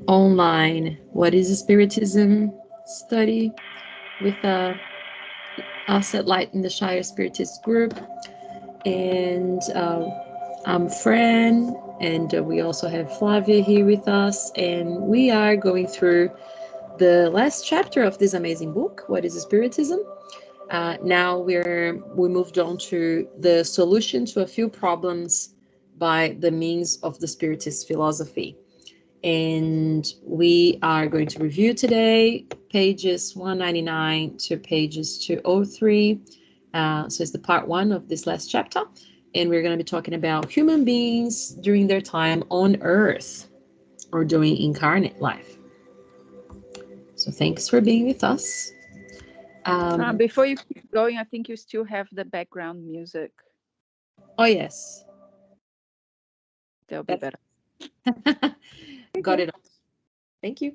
Online What is Spiritism study with us at Light in the Shire Spiritist group. And I'm Fran, and we also have Flavia here with us. And we are going through the last chapter of this amazing book, What is Spiritism? Now we moved on to the solution to a few problems by the means of the Spiritist philosophy. And we are going to review today pages 199 to pages 203. So it's the part one of this last chapter. And we're going to be talking about human beings during their time on Earth or doing incarnate life. So thanks for being with us. Before you keep going, I think you still have the background music. Oh, yes. That'll be better. Got it. Thank you.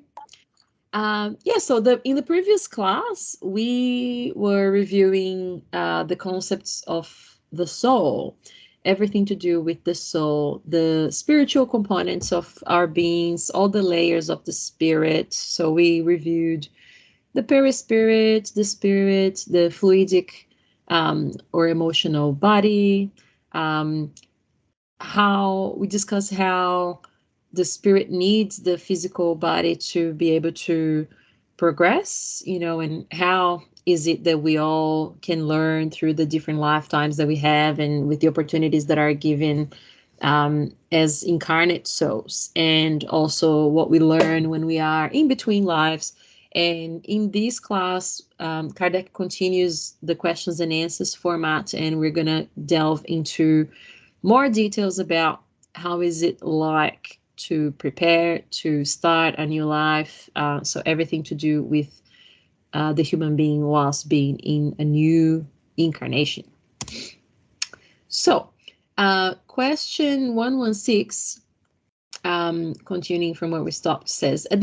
So in the previous class, we were reviewing the concepts of the soul, everything to do with the soul, the spiritual components of our beings, all the layers of the spirit. So we reviewed the perispirit, the spirit, the fluidic or emotional body, how we discuss how the spirit needs the physical body to be able to progress, and how is it that we all can learn through the different lifetimes that we have and with the opportunities that are given as incarnate souls, and also what we learn when we are in between lives. And in this class, Kardec continues the questions and answers format, and we're going to delve into more details about how is it like to prepare to start a new life. So everything to do with the human being whilst being in a new incarnation. So question 116, continuing from where we stopped, says, at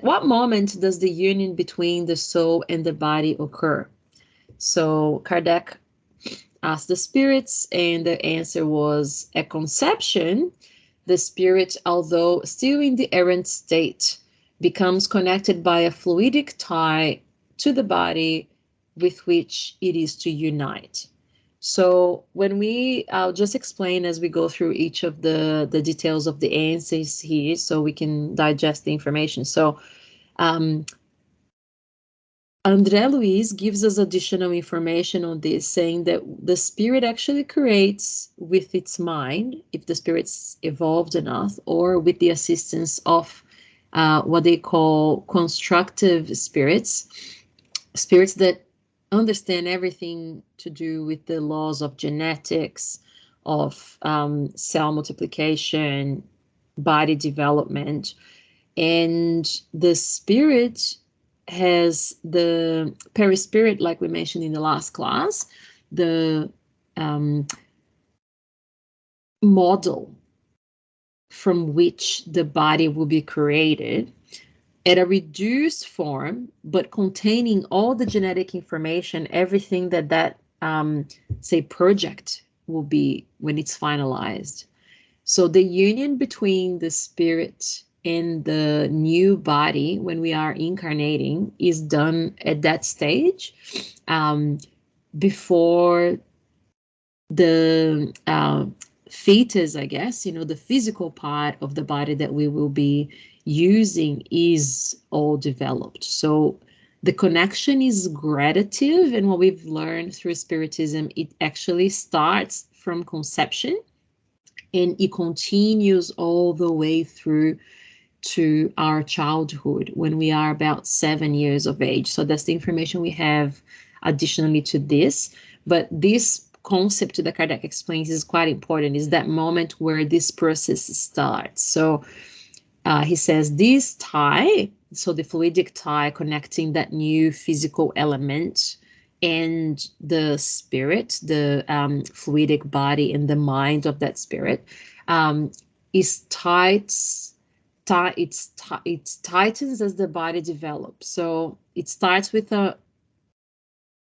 what moment does the union between the soul and the body occur? So Kardec asked the spirits, and the answer was, at conception, the spirit, although still in the errant state, becomes connected by a fluidic tie to the body with which it is to unite. So I'll just explain as we go through each of the details of the answers here so we can digest the information. So André Luiz gives us additional information on this, saying that the spirit actually creates with its mind, if the spirit's evolved enough, or with the assistance of what they call constructive spirits, spirits that understand everything to do with the laws of genetics, of cell multiplication, body development. And the spirit has the perispirit, like we mentioned in the last class, the model from which the body will be created at a reduced form, but containing all the genetic information, everything that say project will be when it's finalized. So the union between the spirit and the new body when we are incarnating is done at that stage, before the fetus, I guess, the physical part of the body that we will be using is all developed. So the connection is gradative, and what we've learned through Spiritism, it actually starts from conception and it continues all the way through to our childhood when we are about 7 years of age. So that's the information we have additionally to this. But this concept that Kardec explains is quite important, is that moment where this process starts. So he says this tie, so the fluidic tie connecting that new physical element and the spirit, the fluidic body and the mind of that spirit, is it tightens as the body develops. So it starts with a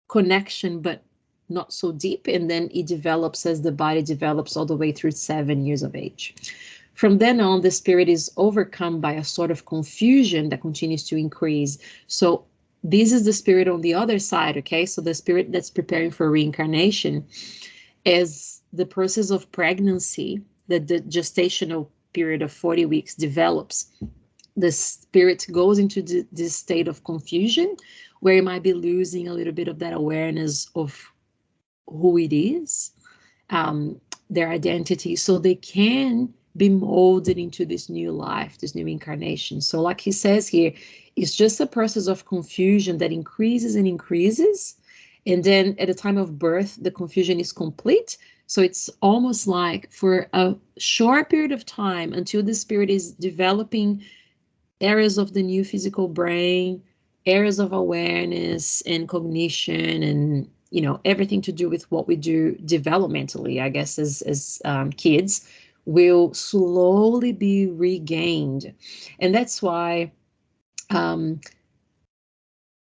connection, but not so deep, and then it develops as the body develops all the way through 7 years of age. From then on, the spirit is overcome by a sort of confusion that continues to increase. So this is the spirit on the other side, okay? So the spirit that's preparing for reincarnation, as the process of pregnancy, the gestational period of 40 weeks develops, the spirit goes into this state of confusion where it might be losing a little bit of that awareness of who it is, their identity, so they can be molded into this new life, this new incarnation. So like he says here, it's just a process of confusion that increases and increases. And then at the time of birth, the confusion is complete. So it's almost like for a short period of time until the spirit is developing areas of the new physical brain, areas of awareness and cognition, and everything to do with what we do developmentally, I guess, as kids, will slowly be regained. And that's why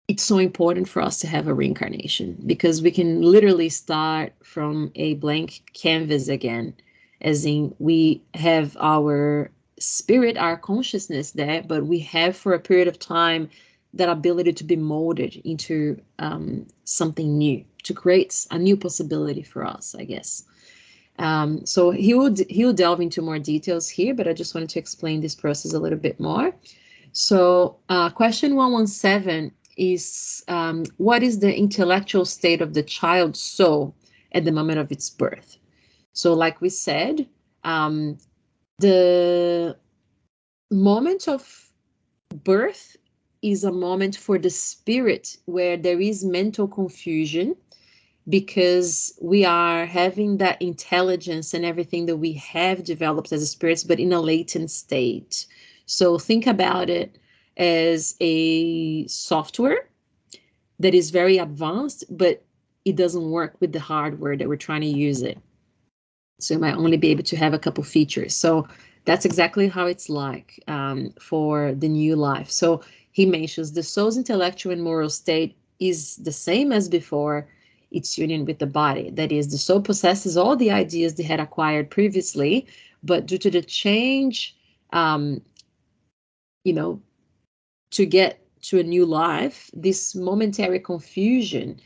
it's so important for us to have a reincarnation, because we can literally start from a blank canvas again, as in we have our spirit, our consciousness there, but we have for a period of time that ability to be molded into something new, to create a new possibility for us, I guess. So he'll delve into more details here, but I just wanted to explain this process a little bit more. So question 117 is, what is the intellectual state of the child's soul at the moment of its birth? So like we said, the moment of birth is a moment for the spirit where there is mental confusion, because we are having that intelligence and everything that we have developed as a spirits, but in a latent state. So think about it as a software that is very advanced, but it doesn't work with the hardware that we're trying to use it. So you might only be able to have a couple features. So that's exactly how it's like for the new life. So he mentions the soul's intellectual and moral state is the same as before its union with the body. That is, the soul possesses all the ideas they had acquired previously, but due to the change, to get to a new life, this momentary confusion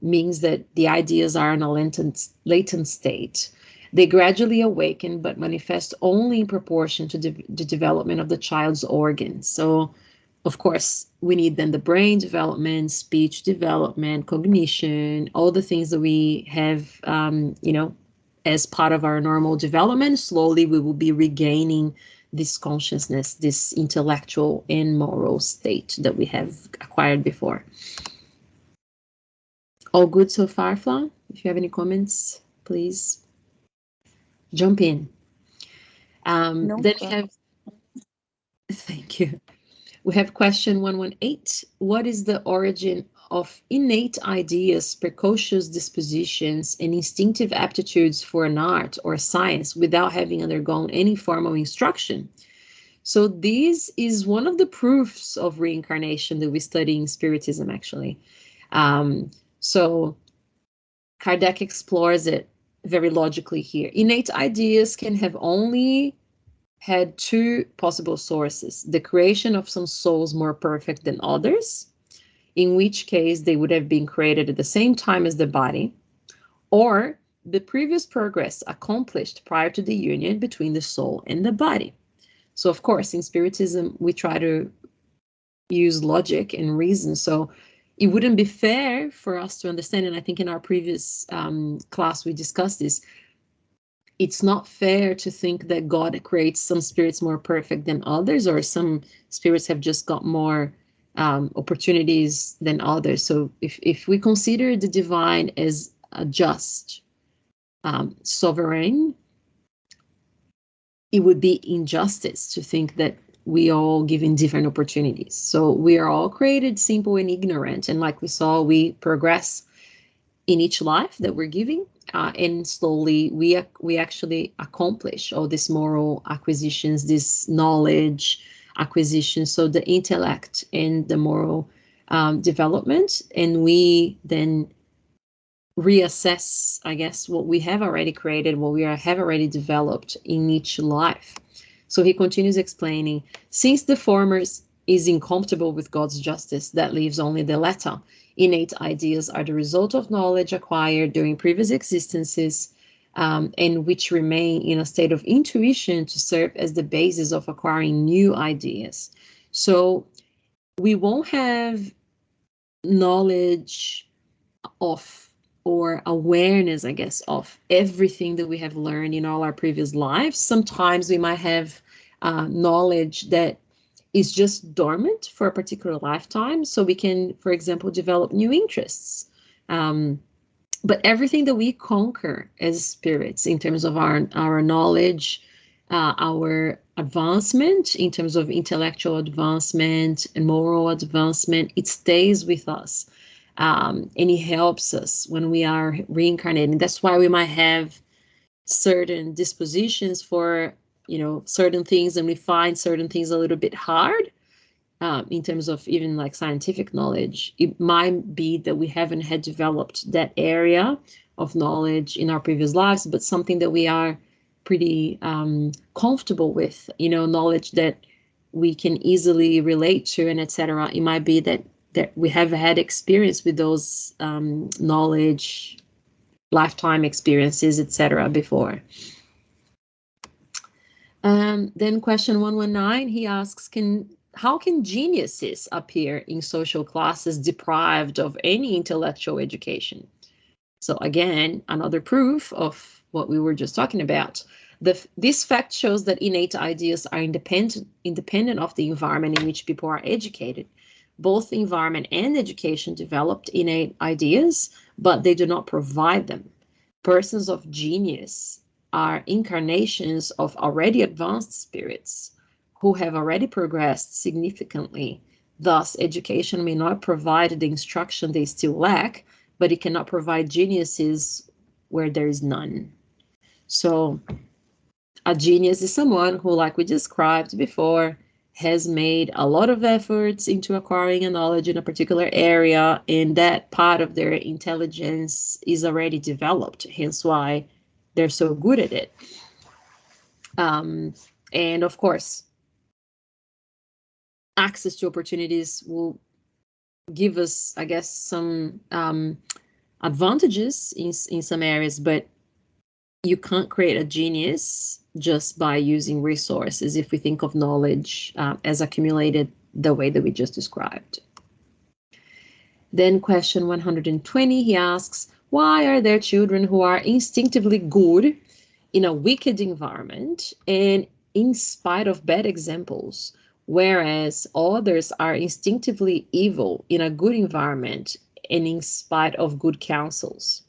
means that the ideas are in a latent state. They gradually awaken, but manifest only in proportion to the development of the child's organs. So, of course, we need then the brain development, speech development, cognition, all the things that we have, as part of our normal development. Slowly, we will be regaining this consciousness, this intellectual and moral state that we have acquired before. All good so far, Flan? If you have any comments, please jump in. No then we have, thank you. We have question 118. What is the origin of innate ideas, precocious dispositions, and instinctive aptitudes for an art or science without having undergone any formal instruction? So this is one of the proofs of reincarnation that we study in Spiritism, actually. So Kardec explores it very logically here. Innate ideas can have only had two possible sources: the creation of some souls more perfect than others, in which case they would have been created at the same time as the body, or the previous progress accomplished prior to the union between the soul and the body. So, of course, in Spiritism, we try to use logic and reason. So it wouldn't be fair for us to understand, and I think in our previous class we discussed this, it's not fair to think that God creates some spirits more perfect than others, or some spirits have just got more opportunities than others. So if we consider the divine as a just, sovereign, it would be injustice to think that we all given different opportunities. So we are all created simple and ignorant, and like we saw, we progress in each life that we're giving, and slowly we actually accomplish all these moral acquisitions, this knowledge acquisition, so the intellect and the moral development, and we then reassess, I guess, what we have already created, what we have already developed in each life. So he continues explaining, since the former is incompatible with God's justice that leaves only the latter, innate ideas are the result of knowledge acquired during previous existences, and which remain in a state of intuition to serve as the basis of acquiring new ideas. So we won't have knowledge of, or awareness, I guess, of everything that we have learned in all our previous lives. Sometimes we might have knowledge that is just dormant for a particular lifetime, so we can, for example, develop new interests. But everything that we conquer as spirits in terms of our knowledge, our advancement in terms of intellectual advancement and moral advancement, it stays with us. And it helps us when we are reincarnating. That's why we might have certain dispositions for, certain things, and we find certain things a little bit hard. In terms of even like scientific knowledge, it might be that we haven't had developed that area of knowledge in our previous lives, but something that we are pretty comfortable with, knowledge that we can easily relate to, and etc. It might be that we have had experience with those knowledge, lifetime experiences, etc. before. Then question 119, he asks, how can geniuses appear in social classes deprived of any intellectual education? So again, another proof of what we were just talking about. This fact shows that innate ideas are independent of the environment in which people are educated. Both the environment and education developed innate ideas, but they do not provide them. Persons of genius are incarnations of already advanced spirits who have already progressed significantly. Thus, education may not provide the instruction they still lack, but it cannot provide geniuses where there is none. So a genius is someone who, like we described before, has made a lot of efforts into acquiring a knowledge in a particular area, and that part of their intelligence is already developed, hence why they're so good at it. And of course, access to opportunities will give us, I guess, some advantages in some areas, but you can't create a genius just by using resources if we think of knowledge as accumulated the way that we just described. Then question 120, he asks, why are there children who are instinctively good in a wicked environment and in spite of bad examples, whereas others are instinctively evil in a good environment and in spite of good counsels?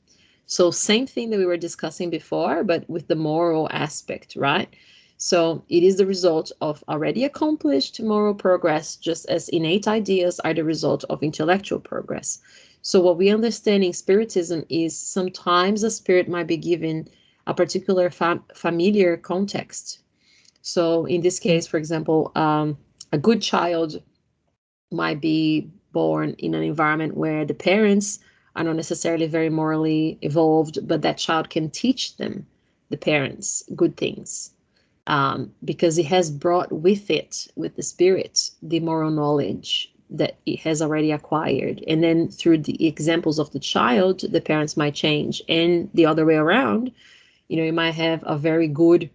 So same thing that we were discussing before, but with the moral aspect, right? So it is the result of already accomplished moral progress, just as innate ideas are the result of intellectual progress. So what we understand in Spiritism is sometimes a spirit might be given a particular familiar context. So in this case, for example, a good child might be born in an environment where the parents are not necessarily very morally evolved, but that child can teach them, the parents, good things, because it has brought with it, with the spirit, the moral knowledge that it has already acquired. And then through the examples of the child, the parents might change. And the other way around, you might have a very good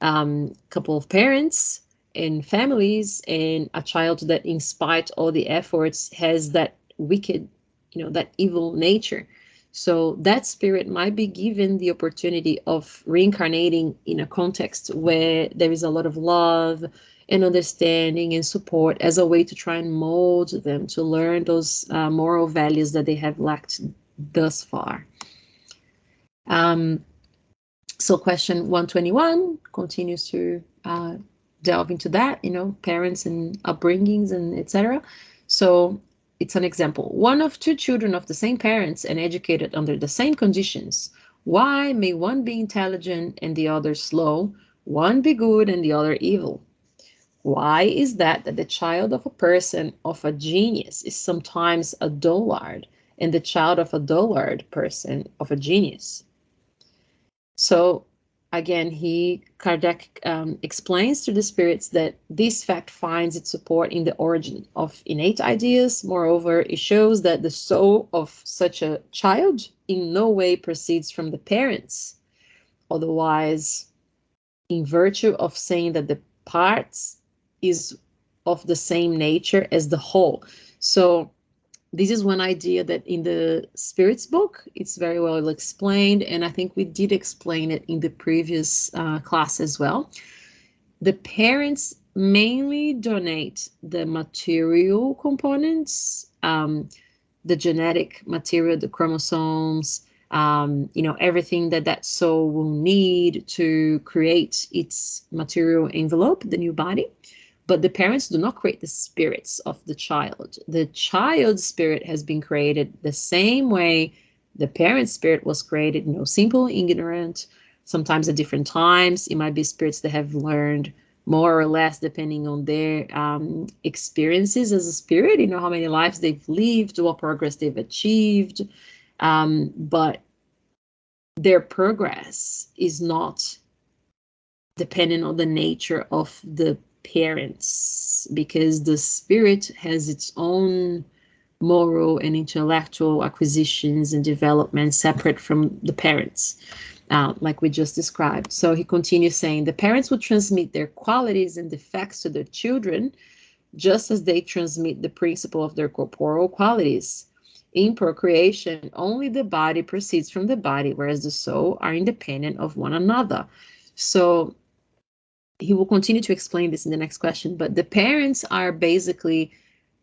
couple of parents and families, and a child that, in spite all the efforts, has that wicked, that evil nature. So that spirit might be given the opportunity of reincarnating in a context where there is a lot of love and understanding and support, as a way to try and mold them to learn those moral values that they have lacked thus far. So question 121 continues to delve into that, parents and upbringings and etc. So it's an example. One of two children of the same parents and educated under the same conditions. Why may one be intelligent and the other slow, one be good and the other evil? Why is that the child of a person of a genius is sometimes a dullard and the child of a dullard person, of a genius. So again, Kardec explains to the spirits that this fact finds its support in the origin of innate ideas. Moreover, it shows that the soul of such a child in no way proceeds from the parents. Otherwise, in virtue of saying that the parts is of the same nature as the whole. So this is one idea that in the Spirits book, it's very well explained, and I think we did explain it in the previous class as well. The parents mainly donate the material components, the genetic material, the chromosomes, everything that soul will need to create its material envelope, the new body. But the parents do not create the spirits of the child. The child's spirit has been created the same way the parent's spirit was created, simple, ignorant, sometimes at different times. It might be spirits that have learned more or less depending on their experiences as a spirit, how many lives they've lived, what progress they've achieved. But their progress is not dependent on the nature of the parents, because the spirit has its own moral and intellectual acquisitions and development separate from the parents, like we just described. So he continues saying, the parents will transmit their qualities and defects to their children, just as they transmit the principle of their corporeal qualities. In procreation, only the body proceeds from the body, whereas the soul are independent of one another. So he will continue to explain this in the next question, but the parents are basically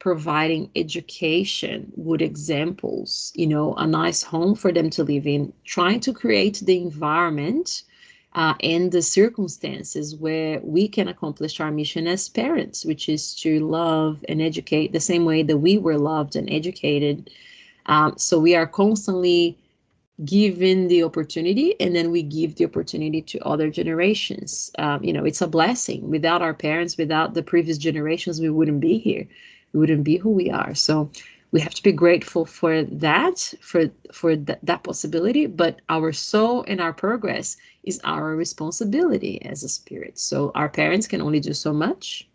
providing education, good examples, a nice home for them to live in, trying to create the environment and the circumstances where we can accomplish our mission as parents, which is to love and educate the same way that we were loved and educated. So we are constantly given the opportunity, and then we give the opportunity to other generations. It's a blessing. Without our parents, without the previous generations, we wouldn't be here. We wouldn't be who we are. So we have to be grateful for that, for that possibility. But our soul and our progress is our responsibility as a spirit. So our parents can only do so much,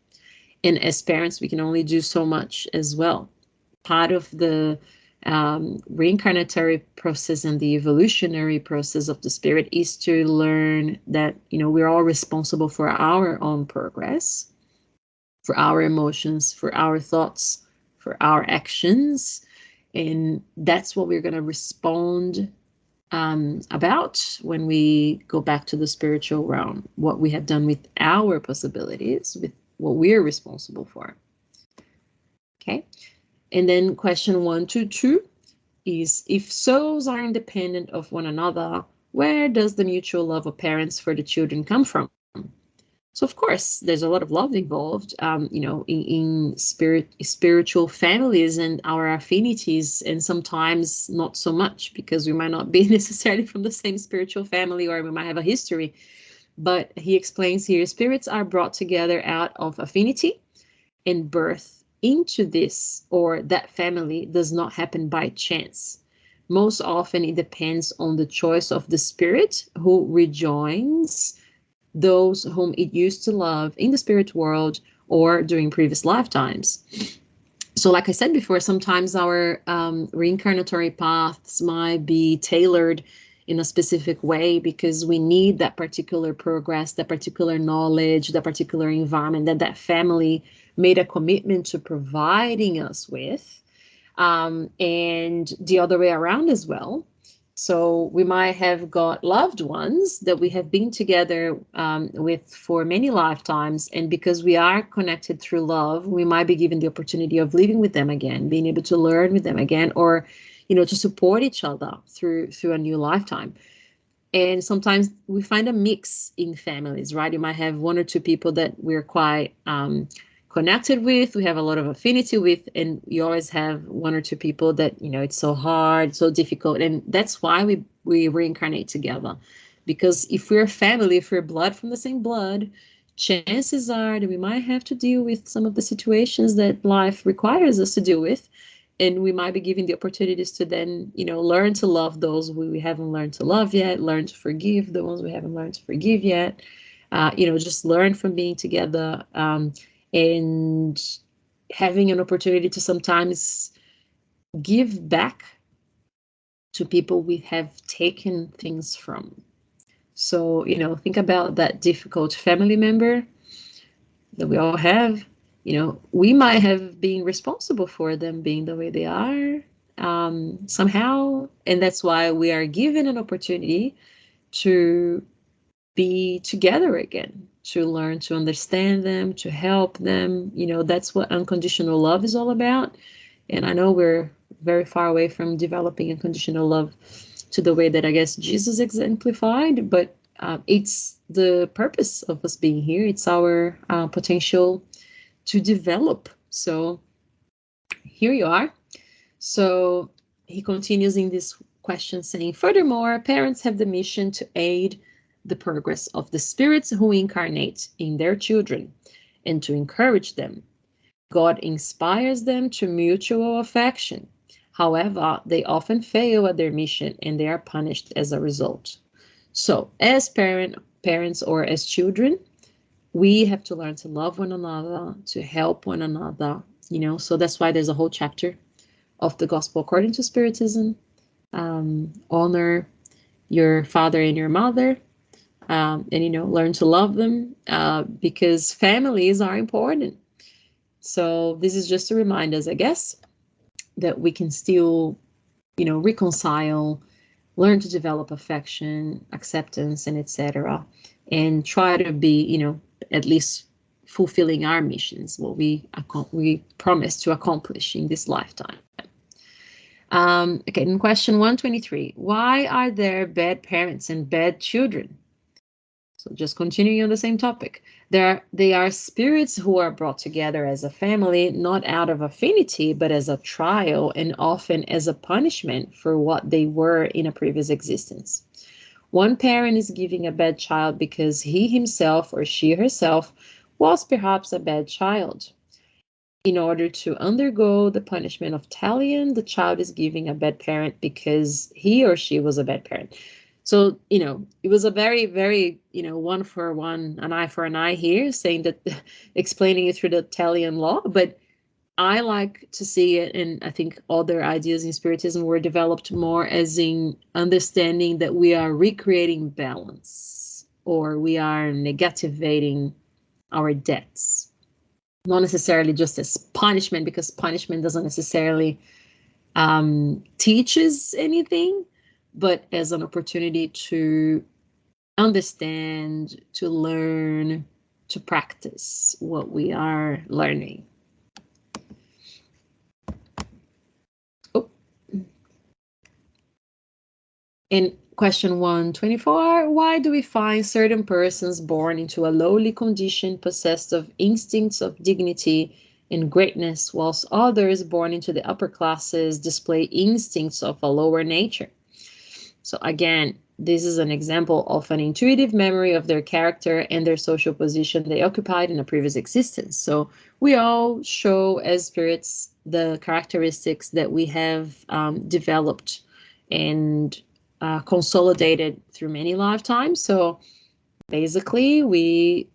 and as parents, we can only do so much as well. Part of the reincarnatory process and the evolutionary process of the spirit is to learn that we're all responsible for our own progress, for our emotions, for our thoughts, for our actions, and that's what we're going to respond about when we go back to the spiritual realm, what we have done with our possibilities, with what we're responsible for. Okay. And then question 122 is, if souls are independent of one another, where does the mutual love of parents for the children come from? So of course, there's a lot of love involved, in spiritual families and our affinities, and sometimes not so much, because we might not be necessarily from the same spiritual family, or we might have a history. But he explains here, spirits are brought together out of affinity, and birth into this or that family does not happen by chance. Most often it depends on the choice of the spirit, who rejoins those whom it used to love in the spirit world or during previous lifetimes. So like I said before, sometimes our reincarnatory paths might be tailored in a specific way because we need that particular progress, that particular knowledge, that particular environment that family made a commitment to providing us with, and the other way around as well. So we might have got loved ones that we have been together with for many lifetimes, and because we are connected through love, we might be given the opportunity of living with them again, being able to learn with them again, or to support each other through a new lifetime. And sometimes we find a mix in families, right? You might have one or two people that we're quite connected with, we have a lot of affinity with, and you always have one or two people that, it's so hard, so difficult. And that's why we reincarnate together. Because if we're a family, if we're blood from the same blood, chances are that we might have to deal with some of the situations that life requires us to deal with. and we might be giving the opportunities to then, learn to love those we haven't learned to love yet, learn to forgive the ones we haven't learned to forgive yet, just learn from being together, and having an opportunity to sometimes give back to people we have taken things from. So, think about that difficult family member that we all have. We might have been responsible for them being the way they are, somehow. And that's why we are given an opportunity to be together again, to learn to understand them, to help them. That's what unconditional love is all about. And I know we're very far away from developing unconditional love to the way that I guess Jesus exemplified, but it's the purpose of us being here. It's our potential to develop. So here you are. So he continues in this question saying, furthermore, parents have the mission to aid the progress of the spirits who incarnate in their children and to encourage them. God inspires them to mutual affection. However, they often fail at their mission and they are punished as a result. So as parents or as children, we have to learn to love one another, to help one another, so that's why there's a whole chapter of the Gospel according to Spiritism. Honor your father and your mother, and, learn to love them, because families are important. So this is just to remind us, I guess, that we can still, reconcile, learn to develop affection, acceptance, and etc., and try to be, at least fulfilling our missions, what we promise to accomplish in this lifetime. Okay, in question 123, why are there bad parents and bad children? So just continuing on the same topic. They are spirits who are brought together as a family, not out of affinity, but as a trial and often as a punishment for what they were in a previous existence. One parent is giving a bad child because he himself or she herself was perhaps a bad child. In order to undergo the punishment of talion, the child is giving a bad parent because he or she was a bad parent. So, it was a very, very, one for one, an eye for an eye here, saying that, explaining it through the talion law. But I like to see it, and I think other ideas in Spiritism were developed more as in understanding that we are recreating balance, or we are negativating our debts. Not necessarily just as punishment, because punishment doesn't necessarily teaches anything, but as an opportunity to understand, to learn, to practice what we are learning. Oh. In question 124, why do we find certain persons born into a lowly condition possessed of instincts of dignity and greatness, whilst others born into the upper classes display instincts of a lower nature? So again, this is an example of an intuitive memory of their character and their social position they occupied in a previous existence. So we all show as spirits the characteristics that we have developed and consolidated through many lifetimes. So basically, we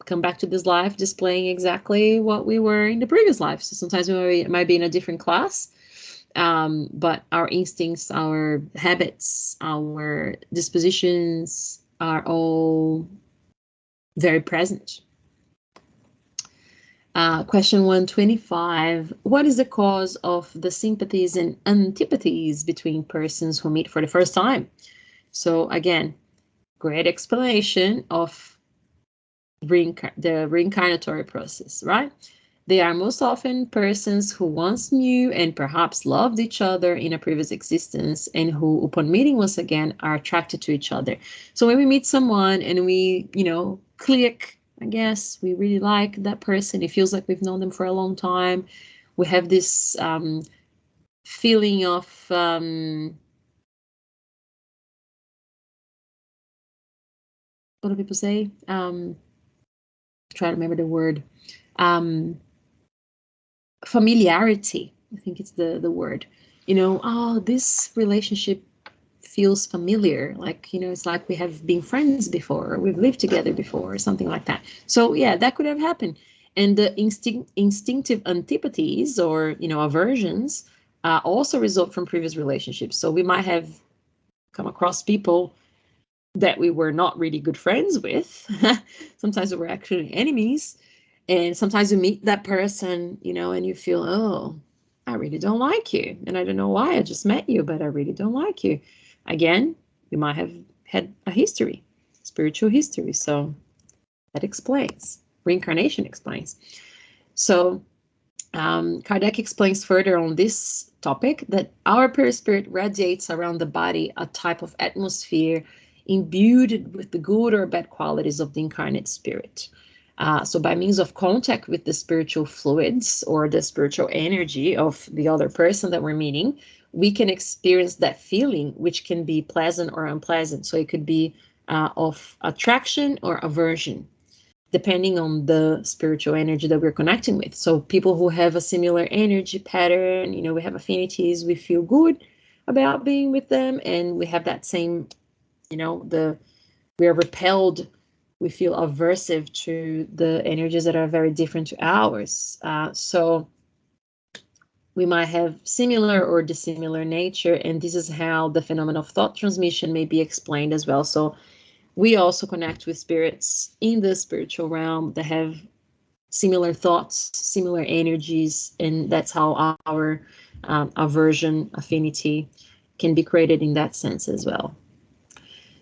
come back to this life displaying exactly what we were in the previous life. So sometimes we might be in a different class, but our instincts, our habits, our dispositions are all very present. Question 125, what is the cause of the sympathies and antipathies between persons who meet for the first time? So again, great explanation of the reincarnatory process, right? They are most often persons who once knew and perhaps loved each other in a previous existence and who, upon meeting once again, are attracted to each other. So when we meet someone and we, click, I guess, we really like that person, it feels like we've known them for a long time. We have this feeling of what do people say? Try to remember the word. Familiarity, I think it's the word, oh, this relationship feels familiar, like, it's like we have been friends before, or we've lived together before, or something like that. So yeah, that could have happened. And the instinctive antipathies, or aversions, also result from previous relationships. So we might have come across people that we were not really good friends with. Sometimes we were actually enemies. And sometimes you meet that person, and you feel, oh, I really don't like you. And I don't know why, I just met you, but I really don't like you. Again, you might have had a history, spiritual history. So that explains. Reincarnation explains. So Kardec explains further on this topic that our perispirit radiates around the body a type of atmosphere imbued with the good or bad qualities of the incarnate spirit. So by means of contact with the spiritual fluids or the spiritual energy of the other person that we're meeting, we can experience that feeling, which can be pleasant or unpleasant. So it could be of attraction or aversion, depending on the spiritual energy that we're connecting with. So people who have a similar energy pattern, we have affinities, we feel good about being with them, and we have that same, we are repelled, we feel aversive to the energies that are very different to ours. So we might have similar or dissimilar nature, and this is how the phenomenon of thought transmission may be explained as well. So we also connect with spirits in the spiritual realm that have similar thoughts, similar energies, and that's how our aversion, affinity can be created in that sense as well.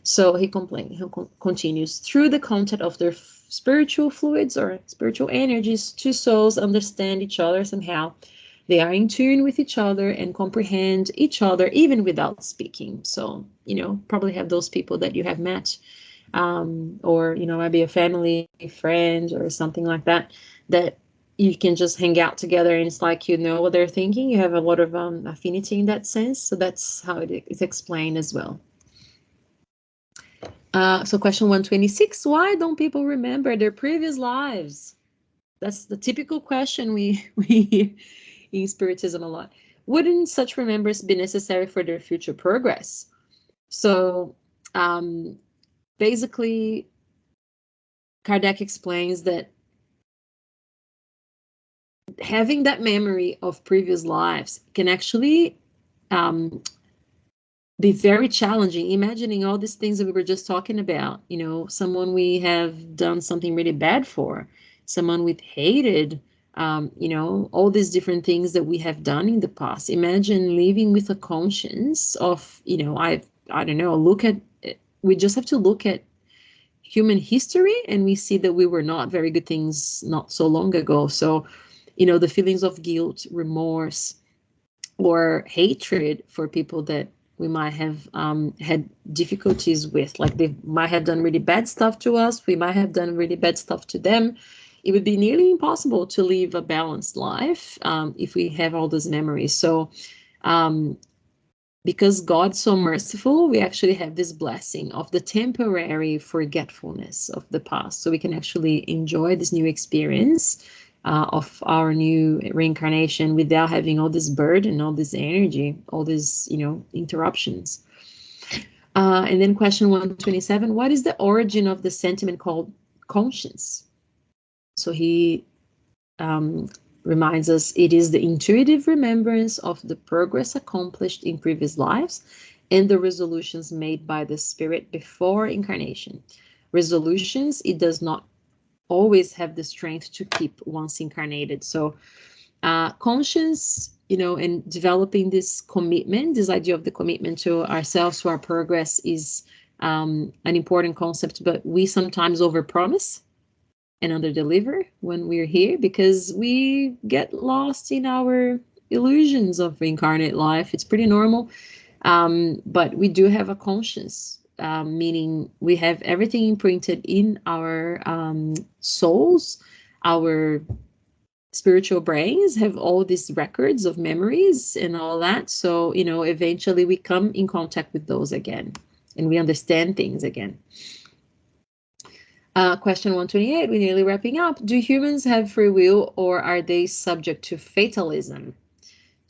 So he continues, through the contact of their spiritual fluids or spiritual energies, two souls understand each other somehow. They are in tune with each other and comprehend each other even without speaking. So, probably have those people that you have met, or, maybe a family friend or something like that, that you can just hang out together and it's like, what they're thinking. You have a lot of affinity in that sense. So that's how it is explained as well. So question 126, why don't people remember their previous lives? That's the typical question we hear in Spiritism a lot. Wouldn't such remembrance be necessary for their future progress? So basically, Kardec explains that having that memory of previous lives can actually be very challenging. Imagining all these things that we were just talking about, someone we have done something really bad for, someone we've hated, all these different things that we have done in the past. Imagine living with a conscience of, I don't know, we just have to look at human history and we see that we were not very good things not so long ago. So, the feelings of guilt, remorse, or hatred for people that we might have had difficulties with, like they might have done really bad stuff to us, we might have done really bad stuff to them. It would be nearly impossible to live a balanced life if we have all those memories. So because God's so merciful, we actually have this blessing of the temporary forgetfulness of the past. So we can actually enjoy this new experience of our new reincarnation without having all this burden, all this energy, all these, interruptions. And then question 127, what is the origin of the sentiment called conscience? So he reminds us it is the intuitive remembrance of the progress accomplished in previous lives and the resolutions made by the spirit before incarnation. Resolutions, it does not always have the strength to keep once incarnated. So conscience, and developing this commitment, this idea of the commitment to ourselves, to our progress, is an important concept, but we sometimes overpromise and underdeliver when we're here because we get lost in our illusions of reincarnate life. It's pretty normal, but we do have a conscience, meaning we have everything imprinted in our souls. Our spiritual brains have all these records of memories and all that. So, eventually we come in contact with those again and we understand things again. Question 128, we're nearly wrapping up. Do humans have free will or are they subject to fatalism?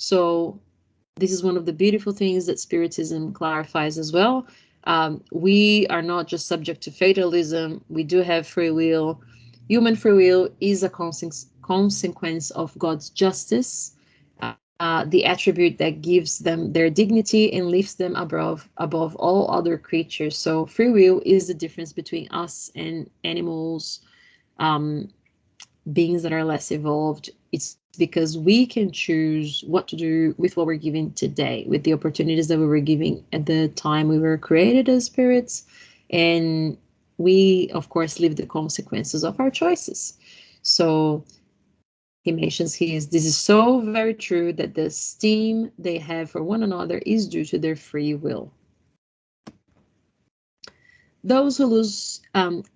So this is one of the beautiful things that Spiritism clarifies as well. We are not just subject to fatalism. We do have free will. Human free will is a consequence of God's justice, the attribute that gives them their dignity and lifts them above all other creatures. So free will is the difference between us and animals, beings that are less evolved. It's because we can choose what to do with what we're given today, with the opportunities that we were given at the time we were created as spirits. And we, of course, live the consequences of our choices. So he mentions this is so very true that the esteem they have for one another is due to their free will. Those who lose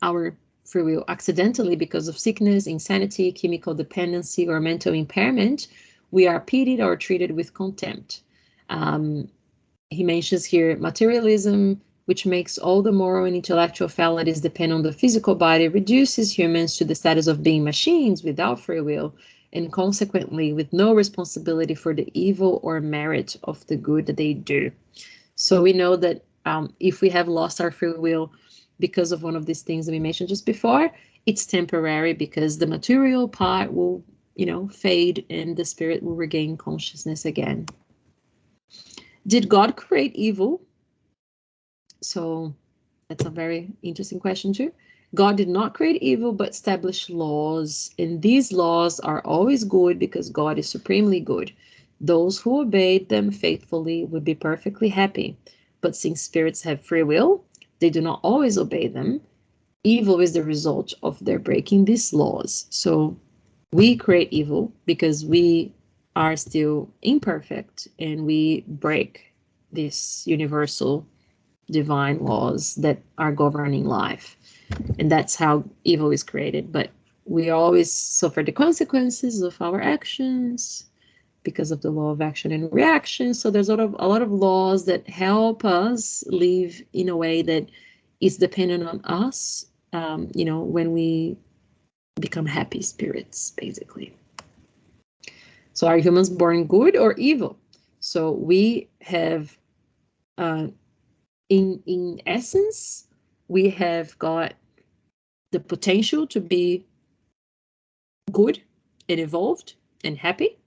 our free will accidentally because of sickness, insanity, chemical dependency, or mental impairment, we are pitied or treated with contempt. He mentions here materialism, which makes all the moral and intellectual faculties depend on the physical body, reduces humans to the status of being machines without free will, and consequently with no responsibility for the evil or merit of the good that they do. So we know that if we have lost our free will because of one of these things that we mentioned just before, it's temporary because the material part will, fade and the spirit will regain consciousness again. Did God create evil? So that's a very interesting question too. God did not create evil, but established laws, and these laws are always good because God is supremely good. Those who obeyed them faithfully would be perfectly happy. But since spirits have free will, they do not always obey them. Evil is the result of their breaking these laws. So we create evil because we are still imperfect and we break these universal divine laws that are governing life. And that's how evil is created. But we always suffer the consequences of our actions because of the law of action and reaction. So there's a lot of laws that help us live in a way that is dependent on us, when we become happy spirits, basically. So are humans born good or evil? So we have, in essence, we have got the potential to be good and evolved and happy.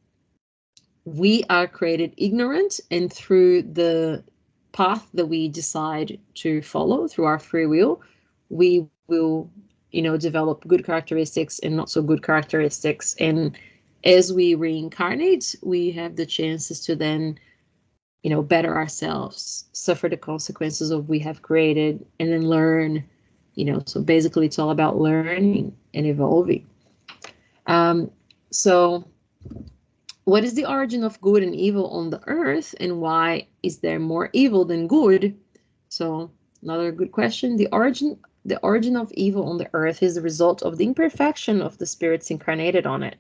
We are created ignorant, and through the path that we decide to follow through our free will, we will, develop good characteristics and not so good characteristics. And as we reincarnate, we have the chances to then, better ourselves, suffer the consequences of we have created, and then learn, so basically it's all about learning and evolving. So what is the origin of good and evil on the earth, and why is there more evil than good? So another good question. The origin of evil on the earth is the result of the imperfection of the spirits incarnated on it.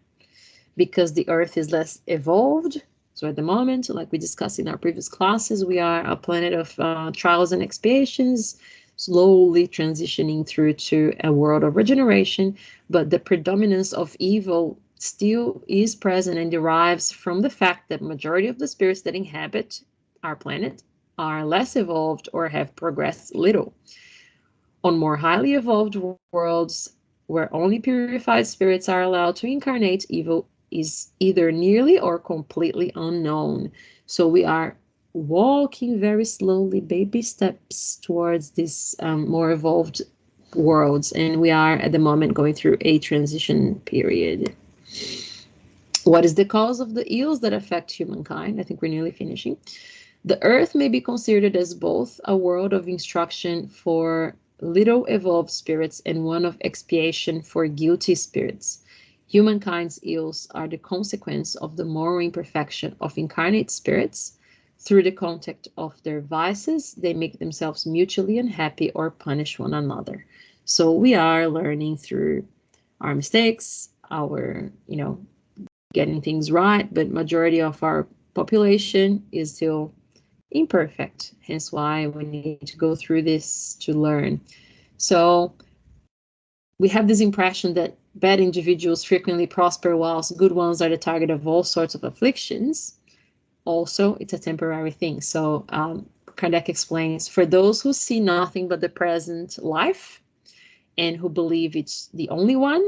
Because the earth is less evolved, so at the moment, like we discussed in our previous classes, we are a planet of trials and expiations, slowly transitioning through to a world of regeneration, but the predominance of evil still is present and derives from the fact that majority of the spirits that inhabit our planet are less evolved or have progressed little. On more highly evolved worlds, where only purified spirits are allowed to incarnate, evil is either nearly or completely unknown. So we are walking very slowly, baby steps towards these more evolved worlds, and we are at the moment going through a transition period. What is the cause of the ills that affect humankind? I think we're nearly finishing. The earth may be considered as both a world of instruction for little evolved spirits and one of expiation for guilty spirits. Humankind's ills are the consequence of the moral imperfection of incarnate spirits. Through the contact of their vices, they make themselves mutually unhappy or punish one another. So we are learning through our mistakes, our, getting things right, but majority of our population is still imperfect. Hence why we need to go through this to learn. So we have this impression that bad individuals frequently prosper whilst good ones are the target of all sorts of afflictions. also it's a temporary thing. So Kardec explains, for those who see nothing but the present life and who believe it's the only one,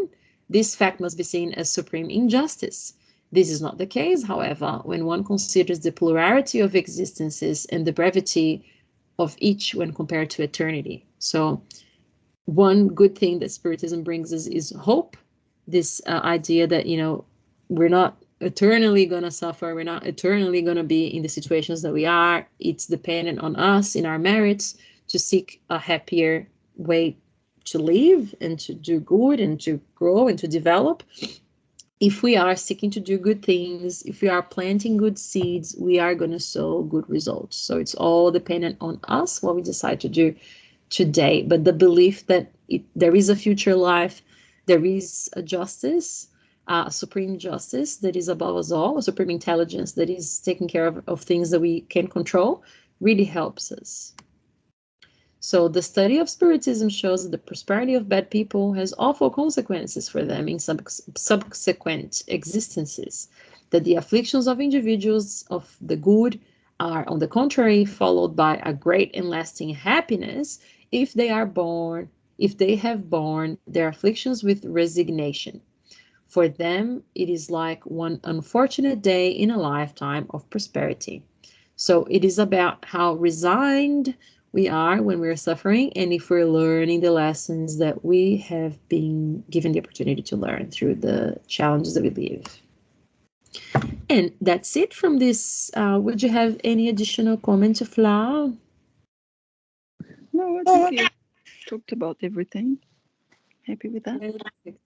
this fact must be seen as supreme injustice. This is not the case, however, when one considers the plurality of existences and the brevity of each when compared to eternity. So one good thing that Spiritism brings us is hope, this idea that, you know, we're not eternally going to suffer, we're not eternally going to be in the situations that we are. It's dependent on us, in our merits, to seek a happier way to live and to do good and to grow and to develop. If we are seeking to do good things, if we are planting good seeds, we are going to sow good results. So it's all dependent on us, what we decide to do today. But the belief that there is a future life, there is a justice, a supreme justice that is above us all, a supreme intelligence that is taking care of things that we can control, really helps us. So the study of Spiritism shows that the prosperity of bad people has awful consequences for them in subsequent existences, that the afflictions of individuals of the good are, on the contrary, followed by a great and lasting happiness if they have borne their afflictions with resignation. For them, it is like one unfortunate day in a lifetime of prosperity. So it is about how resigned we are when we're suffering, and if we're learning the lessons that we have been given the opportunity to learn through the challenges that we live. And that's it from this. Would you have any additional comments, Fla? No, I think you talked about everything. Happy with that. Perfect.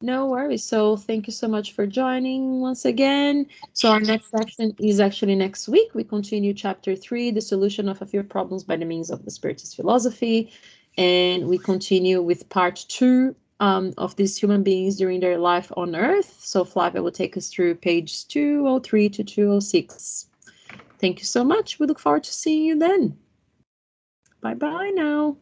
No worries. So thank you so much for joining once again. So our next section is actually next week. We continue chapter 3, the solution of a few problems by the means of the Spiritist philosophy. And we continue with part 2 of these human beings during their life on Earth. So Flavia will take us through page 203 to 206. Thank you so much. We look forward to seeing you then. Bye-bye now.